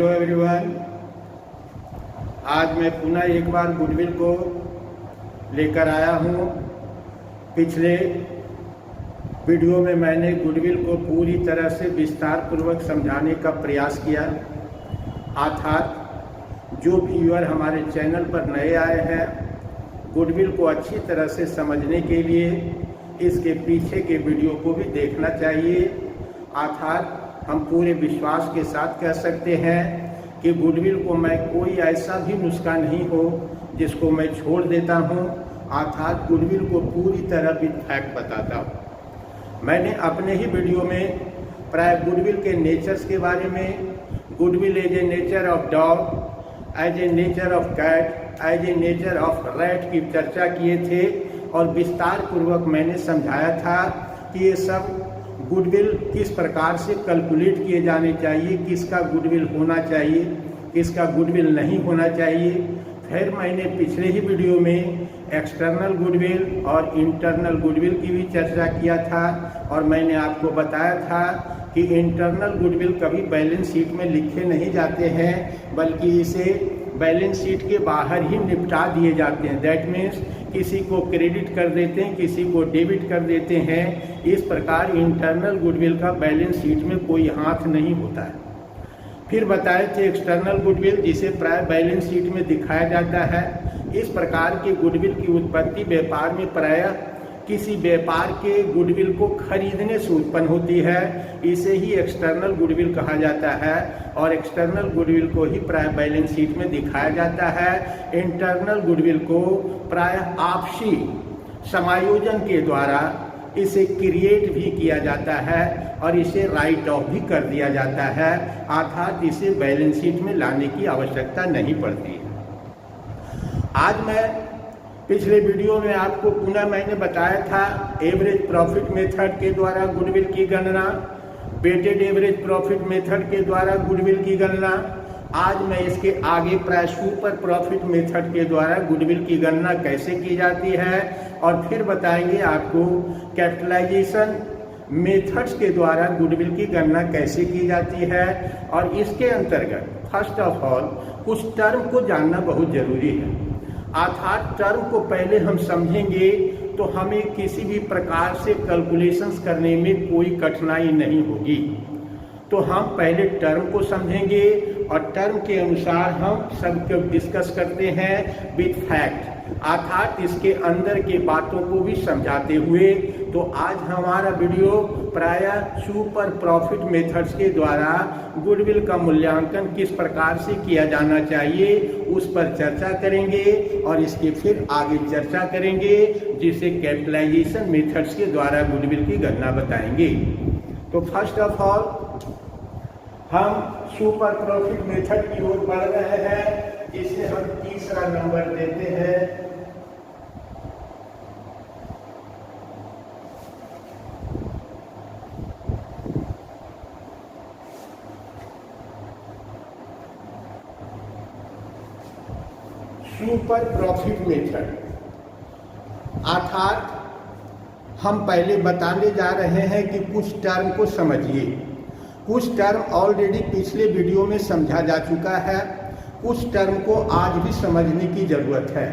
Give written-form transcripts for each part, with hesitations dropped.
Hello everyone. आज मैं पुनः एक बार गुडविल को लेकर आया हूँ। पिछले वीडियो में मैंने गुडविल को पूरी तरह से विस्तार पूर्वक समझाने का प्रयास किया। अर्थात जो व्यूअर हमारे चैनल पर नए आए हैं, गुडविल को अच्छी तरह से समझने के लिए इसके पीछे के वीडियो को भी देखना चाहिए। अर्थात हम पूरे विश्वास के साथ कह सकते हैं कि गुडविल को मैं कोई ऐसा भी नुस्खा नहीं हो जिसको मैं छोड़ देता हूँ। अर्थात गुडविल को पूरी तरह विद फैक्ट बताता हूँ। मैंने अपने ही वीडियो में प्राय गुडविल के नेचर्स के बारे में, goodwill as a nature of dog, as a nature of cat, as a nature of rat की चर्चा किए थे और विस्तार पूर्वक मैंने समझाया था कि ये सब गुडविल किस प्रकार से कैलकुलेट किए जाने चाहिए, किसका गुडविल होना चाहिए, किसका गुडविल नहीं होना चाहिए। फिर मैंने पिछले ही वीडियो में एक्सटर्नल गुडविल और इंटरनल गुडविल की भी चर्चा किया था और मैंने आपको बताया था कि इंटरनल गुडविल कभी बैलेंस शीट में लिखे नहीं जाते हैं, बल्कि इसे बैलेंस शीट के बाहर ही निपटा दिए जाते हैं। दैट मीन्स किसी को क्रेडिट कर देते हैं, किसी को डेबिट कर देते हैं। इस प्रकार इंटरनल गुडविल का बैलेंस शीट में कोई हाथ नहीं होता है। फिर बताए थे एक्सटर्नल गुडविल, जिसे प्राय बैलेंस शीट में दिखाया जाता है। इस प्रकार के गुडविल की उत्पत्ति व्यापार में प्रायः किसी व्यापार के गुडविल को खरीदने से उत्पन्न होती है। इसे ही एक्सटर्नल गुडविल कहा जाता है और एक्सटर्नल गुडविल को ही प्राय बैलेंस शीट में दिखाया जाता है। इंटरनल गुडविल को प्राय आपसी समायोजन के द्वारा इसे क्रिएट भी किया जाता है और इसे राइट ऑफ भी कर दिया जाता है। अर्थात इसे बैलेंस शीट में लाने की आवश्यकता नहीं पड़ती है। आज मैं पिछले वीडियो में आपको पुनः मैंने बताया था एवरेज प्रॉफिट मेथड के द्वारा गुडविल की गणना, वेटेड एवरेज प्रॉफिट मेथड के द्वारा गुडविल की गणना। आज मैं इसके आगे प्राय सुपर प्रॉफिट मेथड के द्वारा गुडविल की गणना कैसे की जाती है और फिर बताएंगे आपको कैपिटलाइजेशन मेथड्स के द्वारा गुडविल की गणना कैसे की जाती है। और इसके अंतर्गत फर्स्ट ऑफ ऑल कुछ टर्म को जानना बहुत जरूरी है। अर्थात टर्म को पहले हम समझेंगे तो हमें किसी भी प्रकार से कैलकुलेशंस करने में कोई कठिनाई नहीं होगी। तो हम पहले टर्म को समझेंगे और टर्म के अनुसार हम सबको डिस्कस करते हैं विद फैक्ट, अर्थात इसके अंदर के बातों को भी समझाते हुए। तो आज हमारा वीडियो प्रायः सुपर प्रॉफिट मेथड्स के द्वारा गुडविल का मूल्यांकन किस प्रकार से किया जाना चाहिए उस पर चर्चा करेंगे और इसके फिर आगे चर्चा करेंगे, जिसे कैपिटलाइजेशन मेथड्स के द्वारा गुडविल की गणना बताएंगे। तो फर्स्ट ऑफ ऑल हम सुपर प्रॉफिट मेथड की ओर बढ़ रहे हैं, जिसे हम तीसरा नंबर देते हैं। सुपर प्रॉफिट मेथड अर्थात हम पहले बताने जा रहे हैं कि कुछ टर्म को समझिए। कुछ टर्म ऑलरेडी पिछले वीडियो में समझा जा चुका है, कुछ टर्म को आज भी समझने की जरूरत है।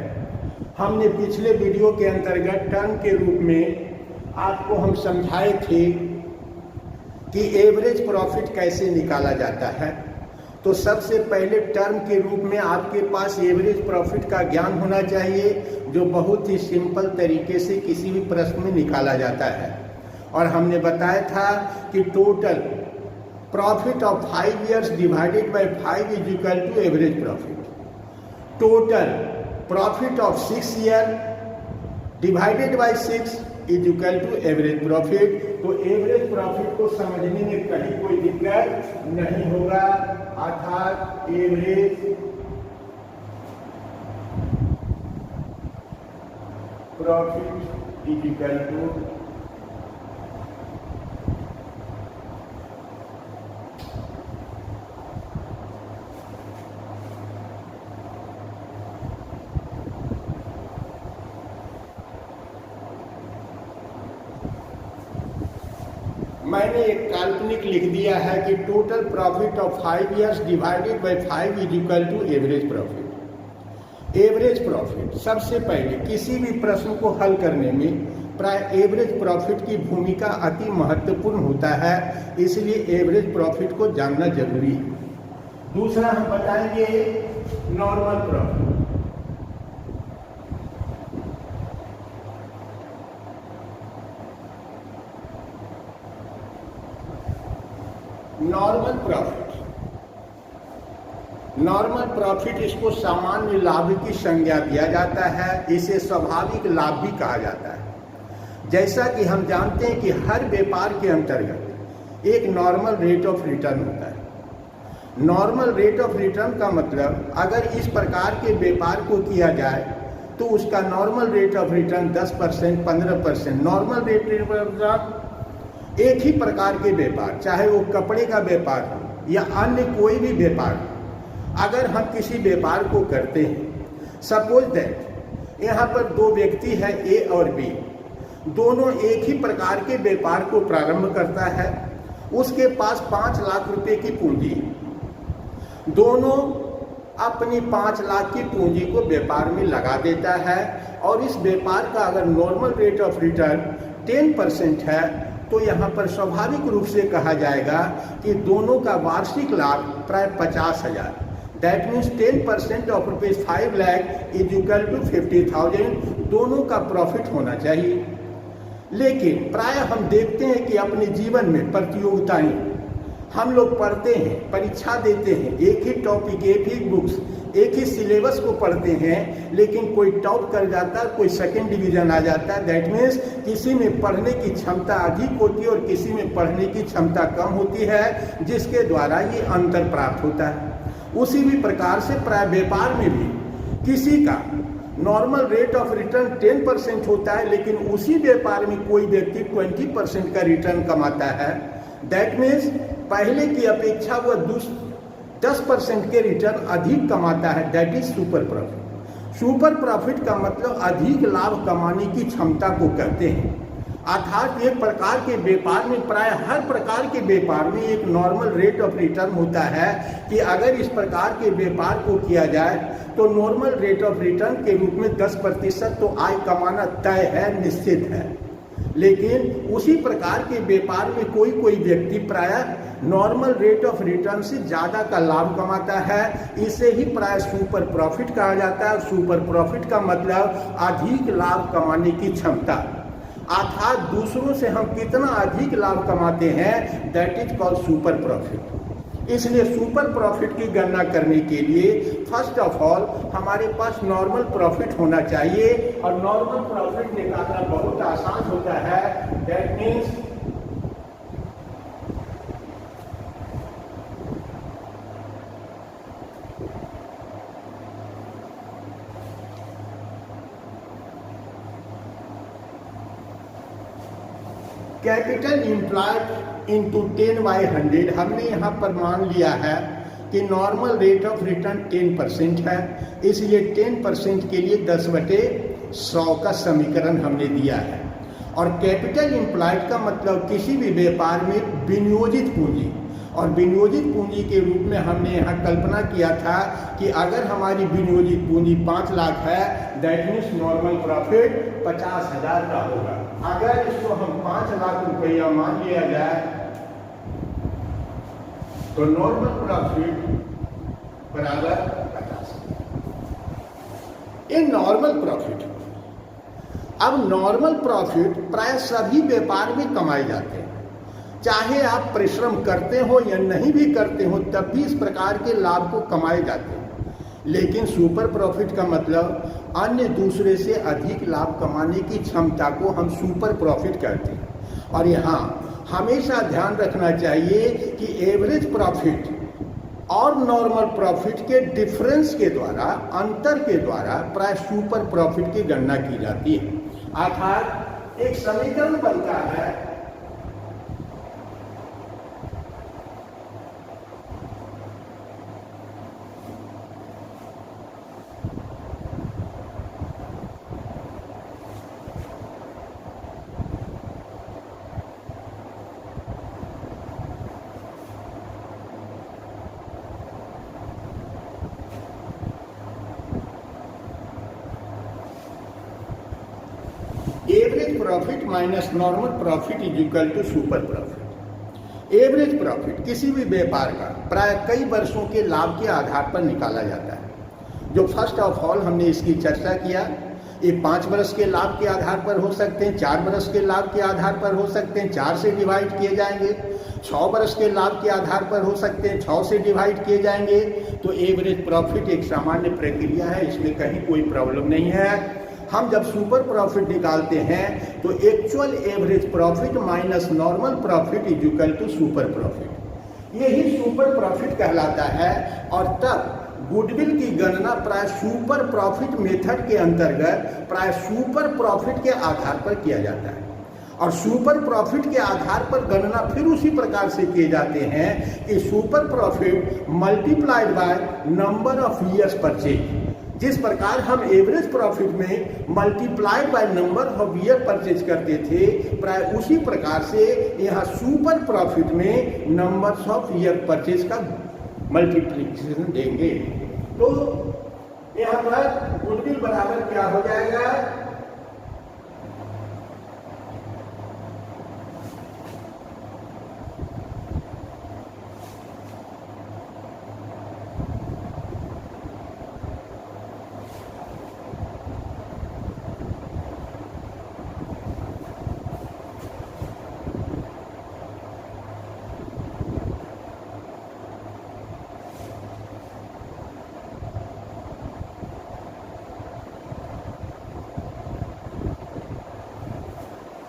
हमने पिछले वीडियो के अंतर्गत टर्म के रूप में आपको हम समझाए थे कि एवरेज प्रॉफिट कैसे निकाला जाता है। तो सबसे पहले टर्म के रूप में आपके पास एवरेज प्रॉफिट का ज्ञान होना चाहिए, जो बहुत ही सिंपल तरीके से किसी भी प्रश्न में निकाला जाता है। और हमने बताया था कि total profit of 5 years divided by 5 is equal to average profit. Total profit of 6 year divided by 6 is equal to average profit. तो एवरेज प्रॉफिट को समझने में कहीं कोई दिक्कत नहीं होगा। अर्थात average profit is equal to मैंने एक काल्पनिक लिख दिया है कि total profit of 5 years divided by 5 is equal to average profit. Average profit सबसे पहले किसी भी प्रश्न को हल करने में प्राय एवरेज प्रॉफिट की भूमिका अति महत्वपूर्ण होता है, इसलिए एवरेज प्रॉफिट को जानना जरूरी है। दूसरा हम बताएंगे normal profit. Normal profit, normal profit इसको सामान्य लाभ की संज्ञा दिया जाता है, इसे स्वाभाविक लाभ भी कहा जाता है। जैसा कि हम जानते हैं कि हर व्यापार के अंतर्गत एक नॉर्मल रेट ऑफ रिटर्न होता है। नॉर्मल रेट ऑफ रिटर्न का मतलब अगर इस प्रकार के व्यापार को किया जाए तो उसका normal rate of return 10%, 15%। Normal rate of return एक ही प्रकार के व्यापार, चाहे वो कपड़े का व्यापार हो या अन्य कोई भी व्यापार हो, अगर हम किसी व्यापार को करते हैं, सपोज दैट यहाँ पर दो व्यक्ति है ए और बी, दोनों एक ही प्रकार के व्यापार को प्रारंभ करता है। उसके पास 5 लाख रुपए की पूंजी, दोनों अपनी 5 लाख की पूंजी को व्यापार में लगा देता है और इस व्यापार का अगर नॉर्मल रेट ऑफ रिटर्न 10% है तो यहाँ पर स्वाभाविक रूप से कहा जाएगा कि दोनों का वार्षिक लाभ प्राय 50,000। That means 10% of ₹5 lakh is equal to 50,000 दोनों का प्रॉफिट होना चाहिए। लेकिन प्राय हम देखते हैं कि अपने जीवन में प्रतियोगिताएं हम लोग पढ़ते हैं, परीक्षा देते हैं, एक ही टॉपिक, एक ही बुक्स, एक ही सिलेबस को पढ़ते हैं, लेकिन कोई टॉप कर जाता है, कोई सेकंड डिवीजन आ जाता है। दैट मीन्स किसी में पढ़ने की क्षमता अधिक होती है और किसी में पढ़ने की क्षमता कम होती है, जिसके द्वारा ये अंतर प्राप्त होता है। उसी भी प्रकार से प्राय व्यापार में भी किसी का नॉर्मल रेट ऑफ रिटर्न 10% होता है, लेकिन उसी व्यापार में कोई व्यक्ति 20% का रिटर्न कमाता है। दैट मीन्स पहले की अपेक्षा वह 10% के रिटर्न अधिक कमाता है। That is super profit. Super profit का मतलब अधिक लाभ कमाने की क्षमता को कहते हैं। अर्थात एक प्रकार के व्यापार में प्राय हर प्रकार के व्यापार में एक नॉर्मल रेट ऑफ रिटर्न होता है कि अगर इस प्रकार के व्यापार को किया जाए तो नॉर्मल रेट ऑफ रिटर्न के रूप में 10% तो आय कमाना तय है, निश्चित है। लेकिन उसी प्रकार के व्यापार में कोई कोई व्यक्ति प्राय नॉर्मल रेट ऑफ रिटर्न से ज़्यादा का लाभ कमाता है, इसे ही प्राय सुपर प्रॉफिट कहा जाता है। सुपर प्रॉफिट का मतलब अधिक लाभ कमाने की क्षमता, अर्थात दूसरों से हम कितना अधिक लाभ कमाते हैं, that is called super profit. इसलिए सुपर प्रॉफिट की गणना करने के लिए फर्स्ट ऑफ ऑल हमारे पास नॉर्मल प्रॉफिट होना चाहिए, और नॉर्मल प्रॉफिट निकालना बहुत आसान होता है। That means capital employed into 10/100। हमने यहाँ पर मान लिया है कि नॉर्मल रेट ऑफ रिटर्न 10% है, इसलिए 10% के लिए 10/100 का समीकरण हमने दिया है। और कैपिटल इम्प्लॉयड का मतलब किसी भी व्यापार में विनियोजित पूंजी, और विनियोजित पूंजी के रूप में हमने यहाँ कल्पना किया था कि अगर हमारी विनियोजित पूंजी 5 लाख है, दैट मीन्स नॉर्मल प्रॉफिट 50,000 का होगा। अगर इसको हम 5 लाख रुपया मान लिया जाए तो नॉर्मल प्रॉफिट बराबर 50। ये नॉर्मल प्रॉफिट। अब नॉर्मल प्रॉफिट प्राय सभी व्यापार में कमाए जाते हैं, चाहे आप परिश्रम करते हो या नहीं भी करते हो, तब भी इस प्रकार के लाभ को कमाए जाते हैं। लेकिन सुपर प्रॉफिट का मतलब अन्य दूसरे से अधिक लाभ कमाने की क्षमता को हम सुपर प्रॉफिट कहते हैं। और यहाँ हमेशा ध्यान रखना चाहिए कि एवरेज प्रॉफिट और नॉर्मल प्रॉफिट के डिफरेंस के द्वारा, अंतर के द्वारा प्राय सुपर प्रॉफिट की गणना की जाती है। अर्थात एक समीकरण बनता है profit minus normal profit is equal to super profit. Average profit किसी भी व्यापार का प्राय कई वर्षों के लाभ के आधार पर निकाला जाता है। जो फर्स्ट ऑफ ऑल हमने इसकी चर्चा किया, ये 5 वर्ष के लाभ के आधार पर हो सकते हैं, 4 वर्ष के लाभ के आधार पर हो सकते हैं, 4 से डिवाइड किए जाएंगे, 6 वर्ष के लाभ के आधार पर हो सकते हैं, 6 से डिवाइड किए जाएंगे। तो एवरेज प्रॉफिट एक सामान्य प्रक्रिया है, इसमें कहीं कोई प्रॉब्लम नहीं है। हम जब सुपर प्रॉफिट निकालते हैं तो actual average profit minus normal profit is equal to super profit, यही सुपर प्रॉफिट कहलाता है। और तब गुडविल की गणना प्राय सुपर प्रॉफिट मेथड के अंतर्गत प्राय सुपर प्रॉफिट के आधार पर किया जाता है। और सुपर प्रॉफिट के आधार पर गणना फिर उसी प्रकार से किए जाते हैं कि super profit multiplied by number of years purchase. जिस प्रकार हम एवरेज प्रॉफिट में multiplied by number of year purchase करते थे, प्राय उसी प्रकार से यहाँ सुपर प्रॉफिट में नंबर्स ऑफ ईयर परचेज का मल्टीप्लिकेशन देंगे। तो यहाँ पर गुडविल बराबर क्या हो जाएगा,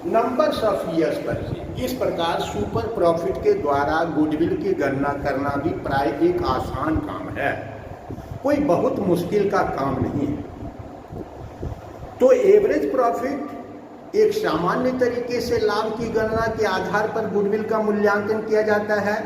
नंबर्स ऑफ ईयर्स परचेज। इस प्रकार सुपर प्रॉफिट के द्वारा गुडविल की गणना करना भी प्राय एक आसान काम है, कोई बहुत मुश्किल का काम नहीं है। तो एवरेज प्रॉफिट एक सामान्य तरीके से लाभ की गणना के आधार पर गुडविल का मूल्यांकन किया जाता है,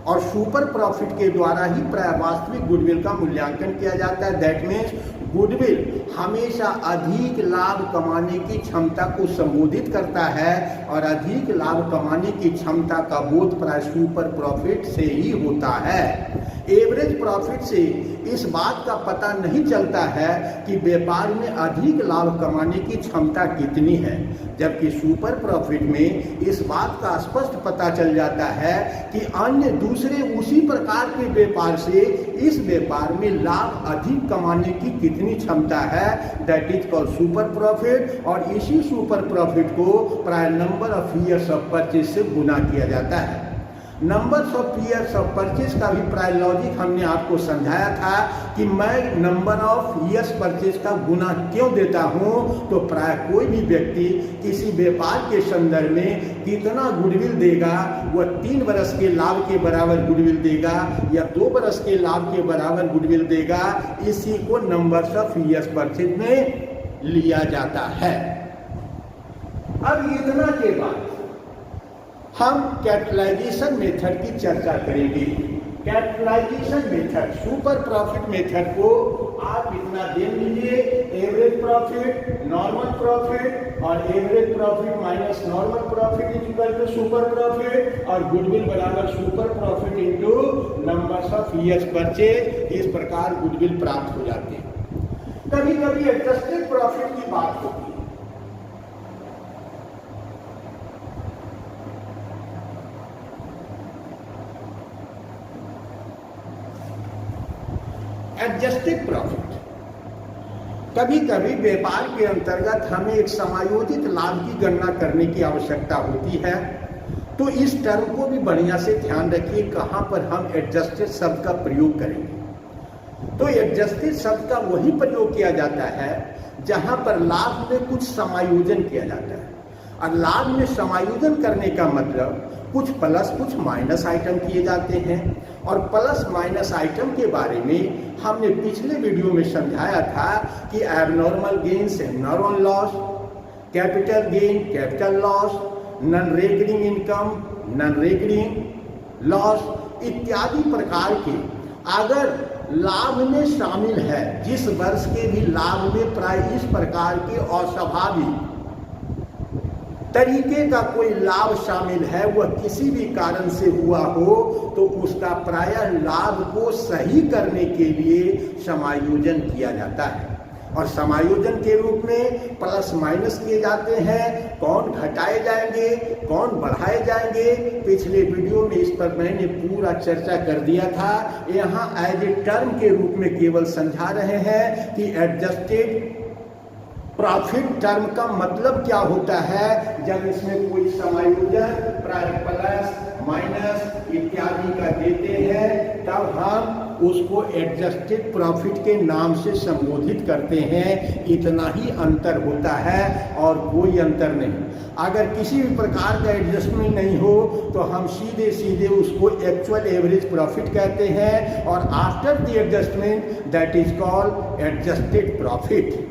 और सुपर प्रॉफिट के द्वारा ही प्राय वास्तविक गुडविल का मूल्यांकन किया जाता है। दैट मीन्स गुडविल हमेशा अधिक लाभ कमाने की क्षमता को संबोधित करता है, और अधिक लाभ कमाने की क्षमता का बोध प्राय सुपर प्रॉफिट से ही होता है। एवरेज प्रॉफिट से इस बात का पता नहीं चलता है कि व्यापार में अधिक लाभ कमाने की क्षमता कितनी है, जबकि सुपर प्रॉफिट में इस बात का स्पष्ट पता चल जाता है कि अन्य दूसरे उसी प्रकार के व्यापार से इस व्यापार में लाभ अधिक कमाने की कितनी क्षमता है। That is called super profit, और इसी सुपर प्रॉफिट को प्राय number of years of purchase से गुना किया जाता है। Numbers of years of purchase का भी प्राय लॉजिक हमने आपको समझाया था कि मैं नंबर ऑफ ईयर्स परचेज का गुना क्यों देता हूं। तो प्राय कोई भी व्यक्ति किसी व्यापार के संदर्भ में कितना गुडविल देगा, वह 3 वर्ष के लाभ के बराबर गुडविल देगा या 2 वर्ष के लाभ के बराबर गुडविल देगा, इसी को नंबर्स ऑफ ईयर्स परचेज में लिया जाता है। अब इतना के बाद हम कैपिटलाइजेशन मेथड की चर्चा करेंगे। Capitalisation method, super profit method को आप इतना देख लीजिए, एवरेज प्रॉफिट, नॉर्मल प्रॉफिट और average profit minus normal profit is equal to super profit, और गुडविल बराबर super profit into numbers of years purchase. इस प्रकार गुडविल प्राप्त हो जाते हैं। कभी कभी एडजस्टेड प्रॉफिट की बात होती है। एडजस्टेड प्रॉफिट, कभी कभी व्यापार के अंतर्गत हमें एक समायोजित लाभ की गणना करने की आवश्यकता होती है। तो इस टर्म को भी बढ़िया से ध्यान रखिए कहाँ पर हम एडजस्टेड शब्द का प्रयोग करेंगे। तो एडजस्टेड शब्द का वही प्रयोग किया जाता है जहाँ पर लाभ में कुछ समायोजन किया जाता है। और लाभ में समायोजन करने का मतलब कुछ प्लस कुछ माइनस आइटम किए जाते हैं, और प्लस माइनस आइटम के बारे में हमने पिछले वीडियो में समझाया था कि abnormal gains abnormal loss, capital gain capital loss, non recurring income non recurring loss इत्यादि प्रकार के अगर लाभ में शामिल है, जिस वर्ष के भी लाभ में प्राय इस प्रकार के अस्वाभाविक तरीके का कोई लाभ शामिल है, वह किसी भी कारण से हुआ हो, तो उसका प्रायः लाभ को सही करने के लिए समायोजन किया जाता है। और समायोजन के रूप में प्लस माइनस किए जाते हैं, कौन घटाए जाएंगे, कौन बढ़ाए जाएंगे। पिछले वीडियो में इस पर मैंने पूरा चर्चा कर दिया था। यहाँ एज ए टर्म के रूप में केवल समझा रहे हैं कि एडजस्टेड प्रॉफिट टर्म का मतलब क्या होता है। जब इसमें कोई समायोजन प्लस माइनस इत्यादि का देते हैं तब हम उसको एडजस्टेड प्रॉफिट के नाम से संबोधित करते हैं। इतना ही अंतर होता है और कोई अंतर नहीं। अगर किसी भी प्रकार का एडजस्टमेंट नहीं हो तो हम सीधे सीधे उसको एक्चुअल एवरेज प्रॉफिट कहते हैं और after the adjustment that is called adjusted profit.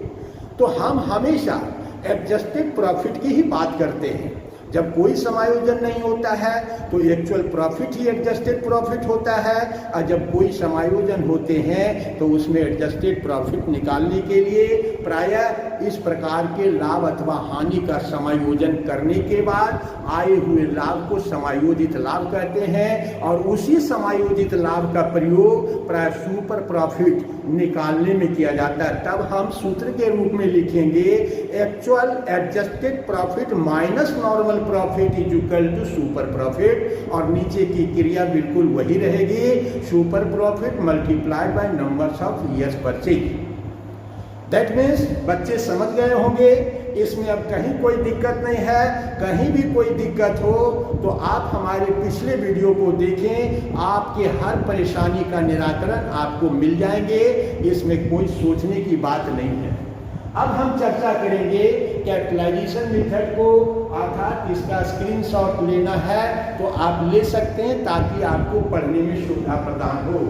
तो हम हमेशा एडजस्टेड प्रॉफिट की ही बात करते हैं। जब कोई समायोजन नहीं होता है तो एक्चुअल प्रॉफिट ही एडजस्टेड प्रॉफिट होता है, और जब कोई समायोजन होते हैं तो उसमें एडजस्टेड प्रॉफिट निकालने के लिए प्रायः इस प्रकार के लाभ अथवा हानि का समायोजन करने के बाद आए हुए लाभ को समायोजित लाभ कहते हैं। और उसी समायोजित लाभ का प्रयोग प्राय सुपर प्रॉफिट निकालने में किया जाता है। तब हम सूत्र के रूप में लिखेंगे actual adjusted profit minus normal profit is equal to super profit, और नीचे की क्रिया बिल्कुल वही रहेगी, super profit multiplied by numbers of years purchase. That means बच्चे समझ गए होंगे, इसमें अब कहीं कोई दिक्कत नहीं है। कहीं भी कोई दिक्कत हो तो आप हमारे पिछले वीडियो को देखें, आपके हर परेशानी का निराकरण आपको मिल जाएंगे। इसमें कोई सोचने की बात नहीं है। अब हम चर्चा करेंगे कैपिटलाइजेशन मेथड को, अर्थात इसका स्क्रीनशॉट लेना है तो आप ले सकते हैं ताकि आपको पढ़ने में सुविधा प्रदान हो।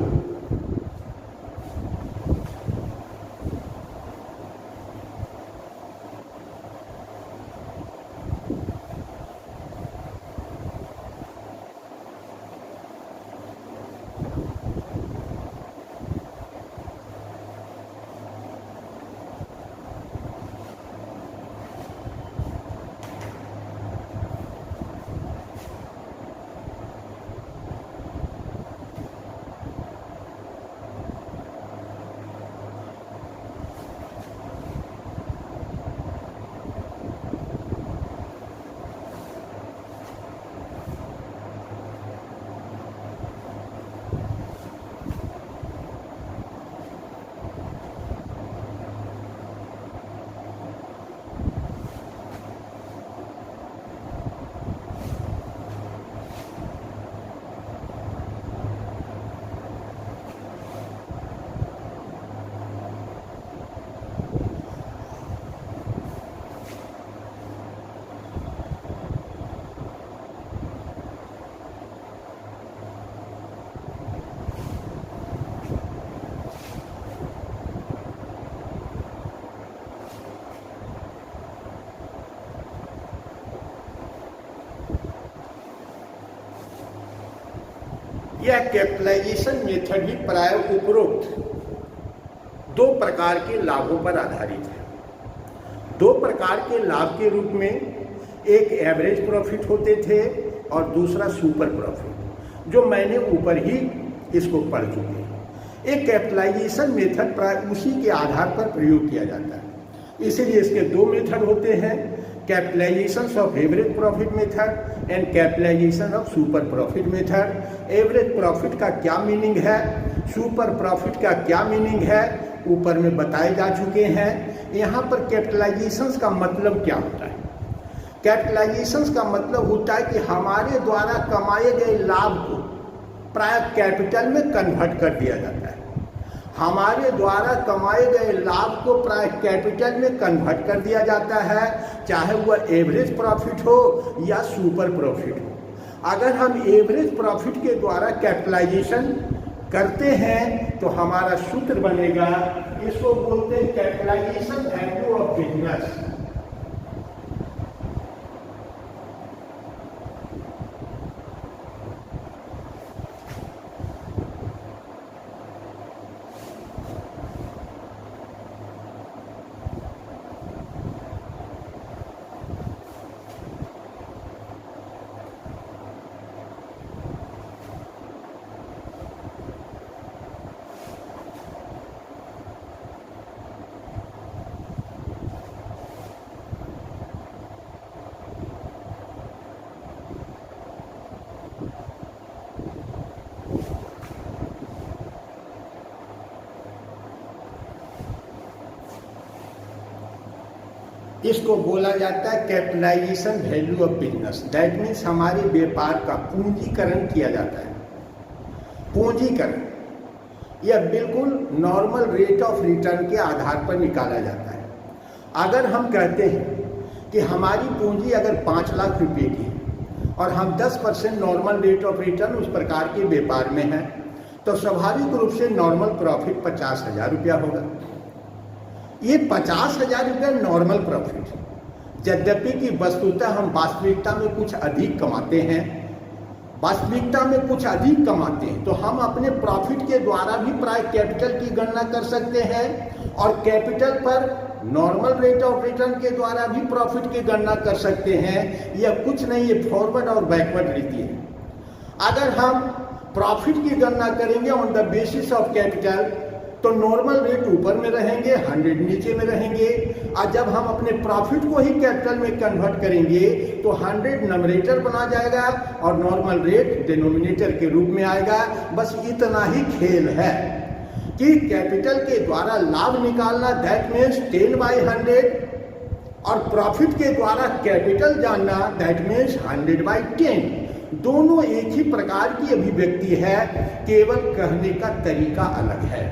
यह कैपिटलाइजेशन मेथड भी प्राय उपरोक्त दो प्रकार के लाभों पर आधारित है। दो प्रकार के लाभ के रूप में एक एवरेज प्रॉफिट होते थे और दूसरा सुपर प्रॉफिट, जो मैंने ऊपर ही इसको पढ़ चुके हैं। एक कैपिटलाइजेशन मेथड प्राय उसी के आधार पर प्रयोग किया जाता है। इसीलिए इसके दो मेथड होते हैं, capitalisation of average profit method and capitalisation of super profit method. Average profit का क्या मीनिंग है, सुपर प्रॉफिट का क्या मीनिंग है, ऊपर में बताए जा चुके हैं। यहाँ पर कैपिटलाइजेशन का मतलब क्या होता है? कैपिटलाइजेशन का मतलब होता है कि हमारे द्वारा कमाए गए लाभ को प्राय कैपिटल में कन्वर्ट कर दिया जाता है। हमारे द्वारा कमाए गए लाभ को प्राय कैपिटल में कन्वर्ट कर दिया जाता है, चाहे वह एवरेज प्रॉफिट हो या सुपर प्रॉफिट हो। अगर हम एवरेज प्रॉफिट के द्वारा कैपिटलाइजेशन करते हैं तो हमारा सूत्र बनेगा, इसको बोलते हैं कैपिटलाइजेशन वैल्यू ऑफ बिजनेस। इसको बोला जाता है capitalisation value of business. That means हमारे व्यापार का पूंजीकरण किया जाता है। पूंजीकरण यह बिल्कुल नॉर्मल रेट ऑफ रिटर्न के आधार पर निकाला जाता है। अगर हम कहते हैं कि हमारी पूंजी अगर 5 लाख रुपए की और हम 10% नॉर्मल रेट ऑफ रिटर्न उस प्रकार के व्यापार में है, तो स्वाभाविक रूप से नॉर्मल प्रॉफिट 50,000 रुपया होगा। ये 50,000 रुपया नॉर्मल प्रॉफिट, यद्यपि कि वस्तुतः हम वास्तविकता में कुछ अधिक कमाते हैं, तो हम अपने प्रॉफिट के द्वारा भी प्राय कैपिटल की गणना कर सकते हैं और कैपिटल पर नॉर्मल रेट ऑफ रिटर्न के द्वारा भी प्रॉफिट की गणना कर सकते हैं। यह कुछ नहीं, ये फॉरवर्ड और बैकवर्ड रीति है। अगर हम प्रॉफिट की गणना करेंगे on the basis of capital, तो नॉर्मल रेट ऊपर में रहेंगे, 100 नीचे में रहेंगे। और जब हम अपने प्रॉफिट को ही कैपिटल में कन्वर्ट करेंगे तो 100 नंबरेटर बना जाएगा और नॉर्मल रेट डिनोमिनेटर के रूप में आएगा। बस इतना ही खेल है कि कैपिटल के द्वारा लाभ निकालना, दैट मीन्स 10/100, और प्रॉफिट के द्वारा कैपिटल जानना, दैट मीन्स 100/10। दोनों एक ही प्रकार की अभिव्यक्ति है, केवल कहने का तरीका अलग है।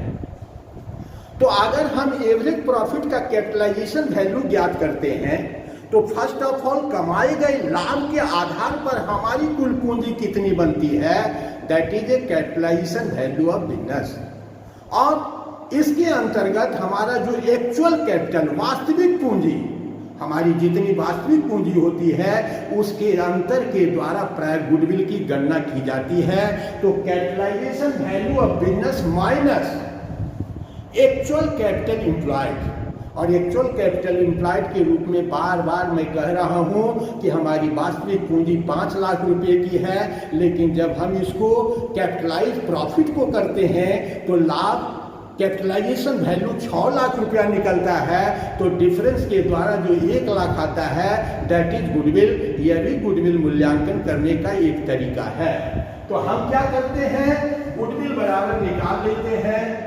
तो अगर हम एवरेज प्रॉफिट का कैपिटलाइजेशन वैल्यू ज्ञात करते हैं तो फर्स्ट ऑफ ऑल कमाए गए लाभ के आधार पर हमारी कुल पूंजी कितनी बनती है, that is a capitalisation value of business. और इसके अंतर्गत हमारा जो एक्चुअल कैपिटल, वास्तविक पूंजी, हमारी जितनी वास्तविक पूंजी होती है उसके अंतर के द्वारा प्राय गुडविल की गणना की जाती है। तो capitalisation value of business minus actual capital employed, और एक्चुअल कैपिटल एम्प्लॉयड के रूप में बार बार मैं कह रहा हूं कि हमारी वास्तविक पूंजी 5 लाख रुपए की है, लेकिन जब हम इसको कैपिटलाइज प्रॉफिट को करते हैं तो लाभ कैपिटलाइजेशन वैल्यू 6 लाख रुपया निकलता है। तो डिफरेंस के द्वारा जो 1 लाख आता है, दैट इज गुडविल। यह भी गुडविल मूल्यांकन करने का एक तरीका है। तो हम क्या करते हैं, गुडविल बराबर निकाल लेते हैं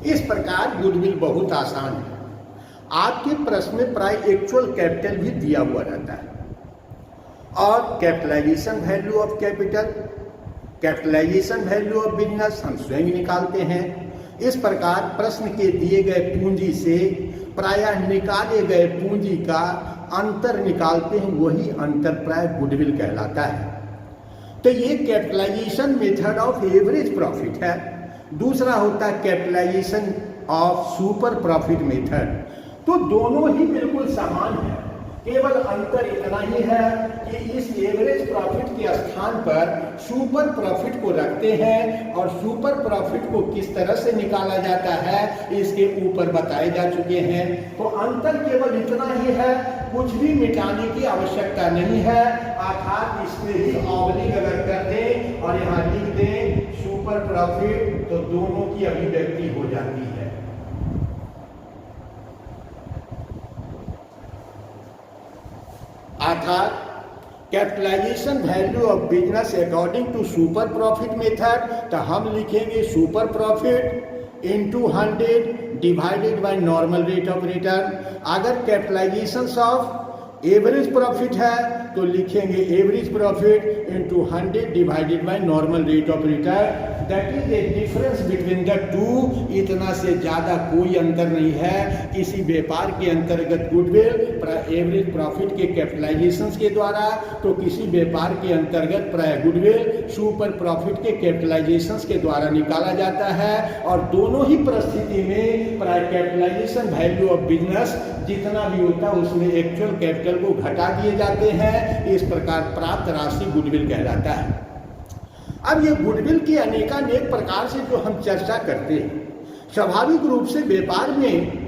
इस प्रकार गुडविल बहुत आसान है। आपके प्रश्न में प्राय एक्चुअल कैपिटल भी दिया हुआ रहता है और capitalisation value of capital, capitalisation value of business हम स्वयं निकालते हैं। इस प्रकार प्रश्न के दिए गए पूंजी से प्रायः निकाले गए पूंजी का अंतर निकालते हैं, वही अंतर प्राय गुडविल कहलाता है। तो ये capitalisation method of average profit है। दूसरा होता है capitalisation of super profit method. तो दोनों ही बिल्कुल समान है, केवल अंतर इतना ही है कि इस एवरेज प्रॉफिट के स्थान पर सुपर प्रॉफिट को रखते हैं और सुपर प्रॉफिट को किस तरह से निकाला जाता है इसके ऊपर बताए जा चुके हैं। तो अंतर केवल इतना ही है, कुछ भी मिटाने की आवश्यकता नहीं है। अर्थात इसमें ही ऑब्लिक अगर कर दें और यहाँ लिख दें सुपर प्रॉफिट, तो दोनों की अभिव्यक्ति हो जाती है। अर्थात capitalisation value of business according to super profit method, तो हम लिखेंगे super profit into 100 divided by normal rate of return. अगर कैपिटलाइजेशन ऑफ एवरेज प्रॉफिट है तो लिखेंगे average profit into 100 divided by normal rate of return. That is a difference between the two. इतना से ज्यादा कोई अंतर नहीं है। किसी व्यापार के अंतर्गत गुडविल एवरेज प्रॉफिट के कैपिटलाइजेशन के द्वारा, तो किसी व्यापार के अंतर्गत प्राय गुडविल सुपर प्रॉफिट के कैपिटलाइजेशन के द्वारा निकाला जाता है। और दोनों ही परिस्थिति में प्राय कैपिटलाइजेशन वैल्यू ऑफ बिजनेस जितना भी होता है उसमें एक्चुअल कैपिटल को घटा दिए जाते हैं। इस प्रकार प्राप्त राशि गुडविल कहलाता है। अब ये गुडविल की अनेकानेक प्रकार से जो हम चर्चा करते हैं, स्वाभाविक रूप से व्यापार में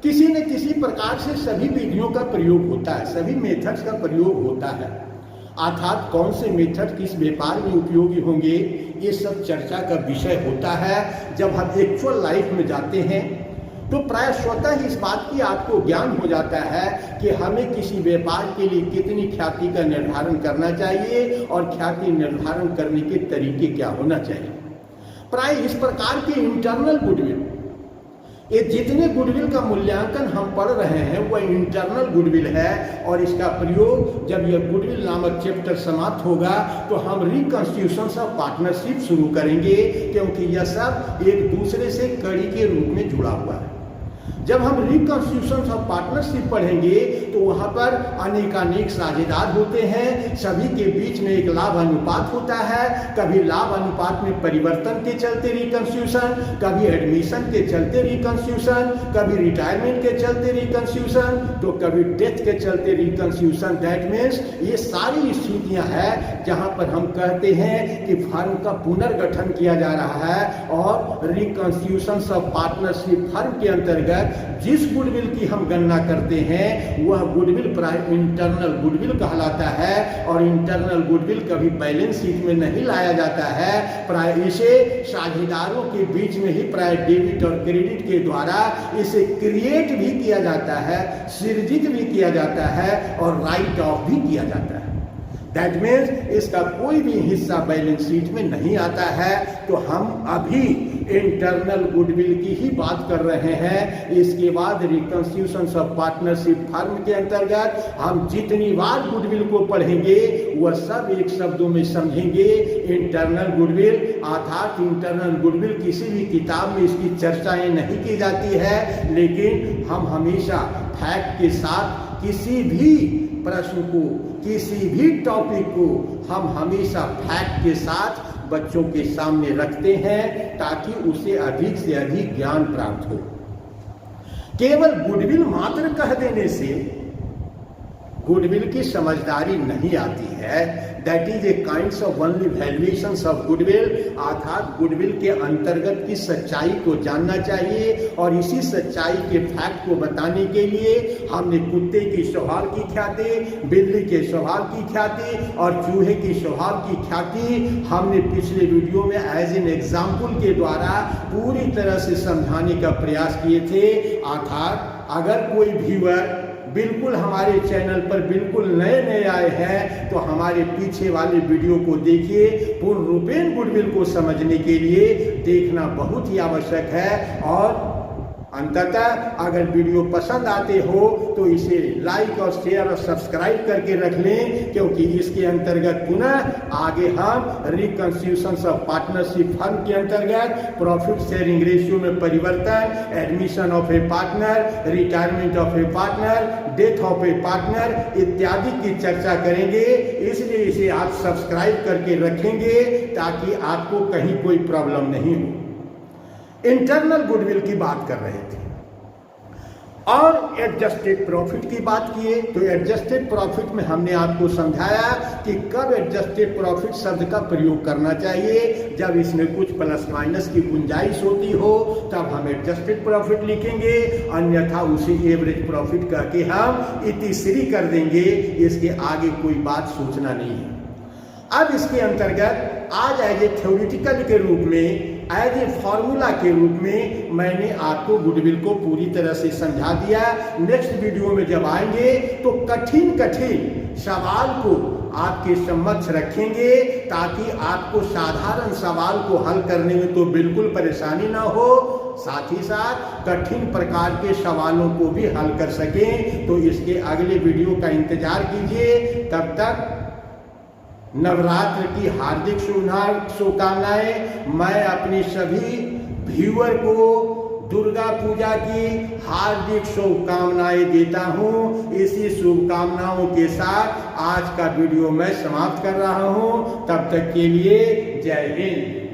किसी न किसी प्रकार से सभी विधियों का प्रयोग होता है, सभी मेथड्स का प्रयोग होता है। अर्थात कौन से मेथड किस व्यापार में उपयोगी होंगे, ये सब चर्चा का विषय होता है। जब हम एक्चुअल लाइफ में जाते हैं तो प्राय स्वतः ही इस बात की आपको ज्ञान हो जाता है कि हमें किसी व्यापार के लिए कितनी ख्याति का निर्धारण करना चाहिए और ख्याति निर्धारण करने के तरीके क्या होना चाहिए। प्राय इस प्रकार के इंटरनल गुडविल, ये जितने गुडविल का मूल्यांकन हम पढ़ रहे हैं वह इंटरनल गुडविल है, और इसका प्रयोग जब यह गुडविल नामक चैप्टर समाप्त होगा तो हम रिकॉन्स्टिट्यूशन ऑफ पार्टनरशिप शुरू करेंगे, क्योंकि यह सब एक दूसरे से कड़ी के रूप में जुड़ा हुआ है। जब हम रिकॉन्स्टिट्यूशन ऑफ पार्टनरशिप पढ़ेंगे तो वहाँ पर अनेकानेक साझेदार होते हैं, सभी के बीच में एक लाभ अनुपात होता है। कभी लाभ अनुपात में परिवर्तन के चलते रिकॉन्स्टिट्यूशन, कभी एडमिशन के चलते रिकॉन्स्टिट्यूशन, कभी रिटायरमेंट के चलते रिकॉन्स्टिट्यूशन, तो कभी डेथ के चलते रिकॉन्स्टिट्यूशन। दैट मीन्स ये सारी स्थितियाँ हैं जहाँ पर हम कहते हैं कि फर्म का पुनर्गठन किया जा रहा है, और रिकॉन्स्टिट्यूशन ऑफ पार्टनरशिप फर्म के अंतर्गत जिस गुडविल की हम गणना करते हैं वह गुडविल प्राय इंटरनल गुडविल कहलाता है, और इंटरनल गुडविल कभी बैलेंस शीट में नहीं लाया जाता है। प्राय इसे साझेदारों के बीच में ही प्राय डेबिट और क्रेडिट के द्वारा इसे क्रिएट भी किया जाता है, सृजित भी किया जाता है और राइट ऑफ भी किया जाता है। दैट मीन्स इसका कोई भी हिस्सा बैलेंस शीट में नहीं आता है। तो हम अभी इंटरनल गुडविल की ही बात कर रहे हैं। इसके बाद रिकॉन्स्टिट्यूशन ऑफ पार्टनरशिप फर्म के अंतर्गत हम जितनी बार गुडविल को पढ़ेंगे वह सब एक शब्दों में समझेंगे इंटरनल गुडविल। अर्थात इंटरनल गुडविल किसी भी किताब में इसकी चर्चाएं नहीं की जाती है, लेकिन हम हमेशा फैक्ट के साथ किसी भी प्रश्न को, किसी भी टॉपिक को हम हमेशा फैक्ट के साथ बच्चों के सामने रखते हैं ताकि उसे अधिक से अधिक ज्ञान प्राप्त हो। केवल गुडविल मात्र कह देने से गुडविल की समझदारी नहीं आती है। That is A kinds of only valuations of goodwill. अर्थात गुडविल के अंतर्गत की सच्चाई को जानना चाहिए, और इसी सच्चाई के फैक्ट को बताने के लिए हमने कुत्ते की स्वभाव की ख्याति, बिल्ली के स्वभाव की ख्याति और चूहे की स्वभाव की ख्याति हमने पिछले वीडियो में एज एन एग्जाम्पल के द्वारा पूरी तरह से समझाने का प्रयास किए थे। अर्थात अगर कोई व्यूअर बिल्कुल हमारे चैनल पर बिल्कुल नए आए हैं तो हमारे पीछे वाले वीडियो को देखिए। पूर्ण रूपेण गुडविल को समझने के लिए देखना बहुत ही आवश्यक है, और अंततः अगर वीडियो पसंद आते हो तो इसे लाइक और शेयर और सब्सक्राइब करके रख लें, क्योंकि इसके अंतर्गत पुनः आगे हम रिकॉन्स्टिट्यूशन ऑफ पार्टनरशिप फर्म के अंतर्गत प्रॉफिट शेयरिंग रेशियो में परिवर्तन, admission of A partner, retirement of A partner, death of A partner इत्यादि की चर्चा करेंगे। इसलिए इसे आप सब्सक्राइब करके रखेंगे ताकि आपको कहीं कोई प्रॉब्लम नहीं हो। इंटरनल गुडविल की बात कर रहे थे और एडजस्टेड प्रॉफिट की बात किए। तो एडजस्टेड प्रॉफिट में हमने आपको समझाया कि कब एडजस्टेड प्रॉफिट शब्द का प्रयोग करना चाहिए। जब इसमें कुछ प्लस माइनस की गुंजाइश होती हो तब हम एडजस्टेड प्रॉफिट लिखेंगे, अन्यथा उसे एवरेज प्रॉफिट कह के हम इतिश्री कर देंगे। इसके आगे कोई बात सोचना नहीं है। अब इसके अंतर्गत आज एज ए थ्योरेटिकल के रूप में, एज ए फॉर्मूला के रूप में मैंने आपको गुडविल को पूरी तरह से समझा दिया। नेक्स्ट वीडियो में जब आएंगे तो कठिन सवाल को आपके समक्ष रखेंगे ताकि आपको साधारण सवाल को हल करने में तो बिल्कुल परेशानी ना हो, साथ ही साथ कठिन प्रकार के सवालों को भी हल कर सकें। तो इसके अगले वीडियो का इंतजार कीजिए। तब तक नवरात्र की हार्दिक शुभकामनाएं। मैं अपने सभी व्यूअर को दुर्गा पूजा की हार्दिक शुभकामनाएं देता हूं। इसी शुभकामनाओं के साथ आज का वीडियो मैं समाप्त कर रहा हूं। तब तक के लिए जय हिंद।